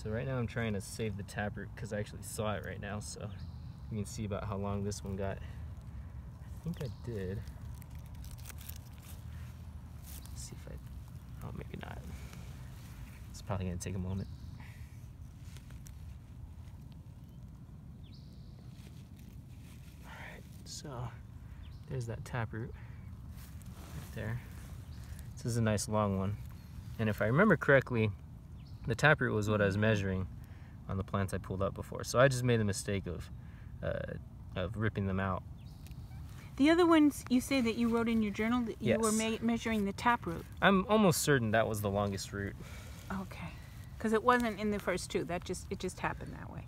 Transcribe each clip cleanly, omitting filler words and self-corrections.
So right now I'm trying to save the taproot because I actually saw it right now, so you can see about how long this one got. I think I did. Let's see if I, oh maybe not. It's probably gonna take a moment. Alright, so there's that taproot right there. This is a nice long one. And if I remember correctly, the taproot was what I was measuring on the plants I pulled up before. So I just made the mistake of ripping them out. The other ones you say that you wrote in your journal that you Yes. were measuring the taproot. I'm almost certain that was the longest root. Okay, because it wasn't in the first two. It just happened that way.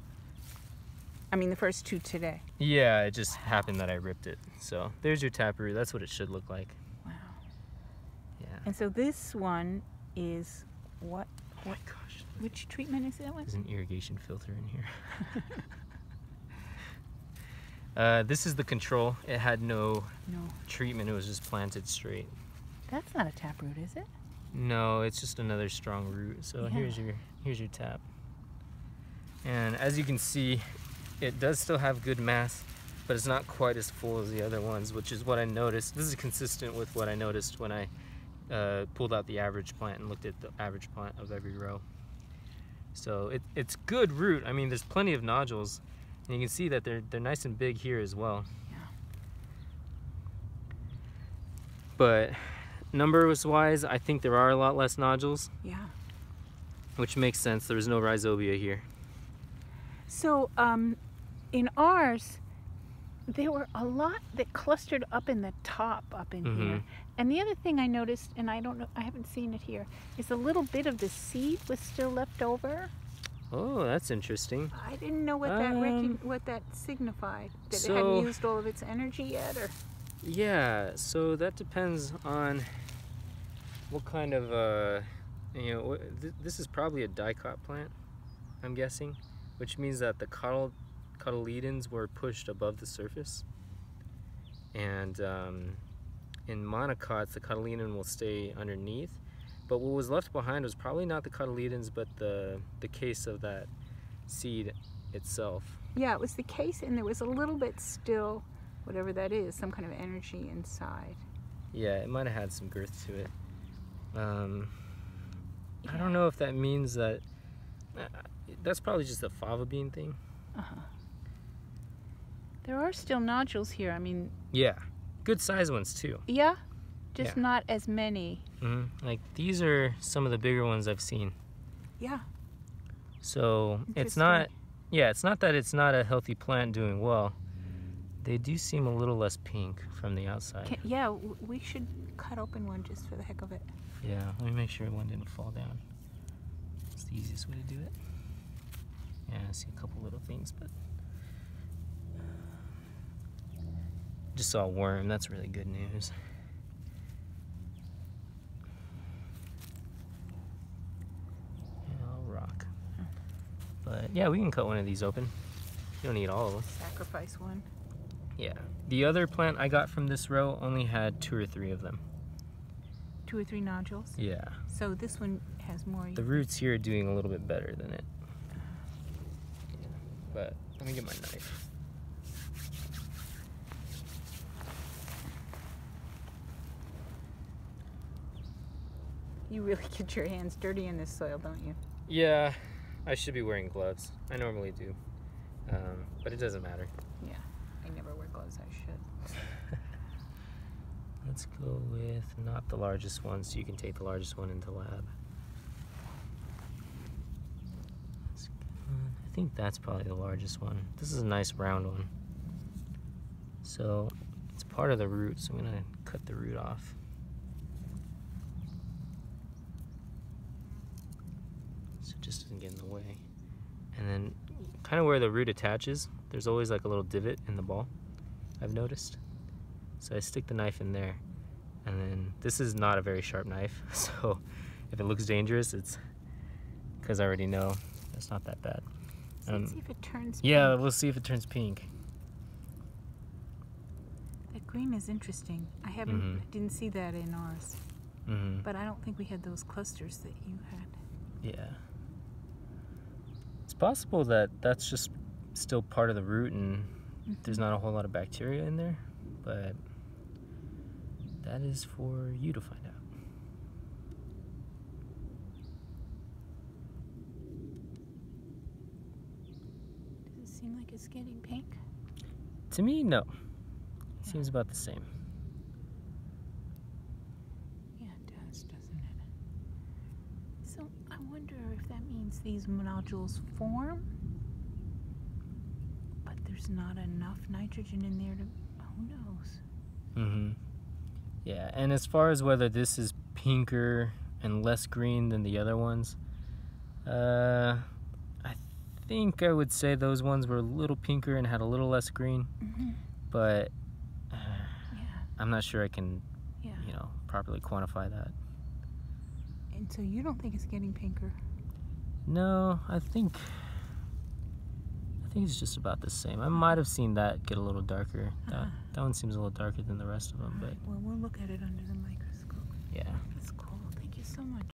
I mean, the first two today. Yeah, it just happened that I ripped it. So there's your taproot. That's what it should look like. Wow. Yeah. And so this one is what? Oh my gosh. Which treatment is that one? There's an irrigation filter in here. This is the control. It had no treatment. It was just planted straight. That's not a taproot, is it? No, it's just another strong root. So Yeah. here's your tap. And as you can see, it does still have good mass, but it's not quite as full as the other ones, which is what I noticed. This is consistent with what I noticed when I pulled out the average plant and looked at the average plant of every row. So it's good root. I mean, there's plenty of nodules, and you can see that they're nice and big here as well. Yeah. But numbers wise, I think there are a lot less nodules. Yeah. Which makes sense. There's no rhizobia here. So in ours, there were a lot that clustered up in the top up in here. And the other thing I noticed, and I don't know, I haven't seen it here, is a little bit of the seed was still left over. Oh, that's interesting. I didn't know what what that signified. That it hadn't used all of its energy yet, or? Yeah, so that depends on what kind of, you know, this is probably a dicot plant, I'm guessing, which means that the cotyledons were pushed above the surface. And in monocots, the cotyledon will stay underneath. But what was left behind was probably not the cotyledons, but the case of that seed itself. Yeah, it was the case, and there was a little bit still, whatever that is, some kind of energy inside. Yeah, it might have had some girth to it. I don't know if that means that... that's probably just a fava bean thing. There are still nodules here, I mean... Yeah, good size ones too. Yeah? Just not as many. Like, these are some of the bigger ones I've seen. Yeah. So, it's not... Yeah, it's not that it's not a healthy plant doing well. They do seem a little less pink from the outside. Yeah, we should cut open one just for the heck of it. Yeah, let me make sure one didn't fall down. It's the easiest way to do it. Yeah, I see a couple little things, but... just saw a worm. That's really good news. Yeah, I'll rock. But yeah, we can cut one of these open. You don't need all of them. Sacrifice one. Yeah. The other plant I got from this row only had 2 or 3 of them. 2 or 3 nodules? Yeah. So this one has more. The roots here are doing a little bit better than it. Yeah. But let me get my knife. You really get your hands dirty in this soil, don't you? Yeah, I should be wearing gloves. I normally do. But it doesn't matter. Yeah, I never wear gloves. I should. Let's go with not the largest one, so you can take the largest one into lab. I think that's probably the largest one. This is a nice round one. So it's part of the root, so I'm gonna cut the root off. So it just doesn't get in the way. And then kind of where the root attaches, there's always like a little divot in the ball, I've noticed. So I stick the knife in there, and then this is not a very sharp knife, so if it looks dangerous, it's because I already know it's not that bad. So let's see if it turns pink. Yeah, we'll see if it turns pink. That green is interesting. I haven't, I didn't see that in ours, but I don't think we had those clusters that you had. Yeah. possible that that's just still part of the root and there's not a whole lot of bacteria in there, but that is for you to find out. Does it seem like it's getting pink? To me, no. It seems about the same. Yeah, it does, doesn't it? So I wonder if that means these nodules form, but there's not enough nitrogen in there to, who knows? Mm-hmm. Yeah, and as far as whether this is pinker and less green than the other ones, I think I would say those ones were a little pinker and had a little less green, but I'm not sure I can, properly quantify that. And so you don't think it's getting pinker? No, I think it's just about the same. I might have seen that get a little darker. That one seems a little darker than the rest of them, but Well, we'll look at it under the microscope. yeah. That's cool. Thank you so much.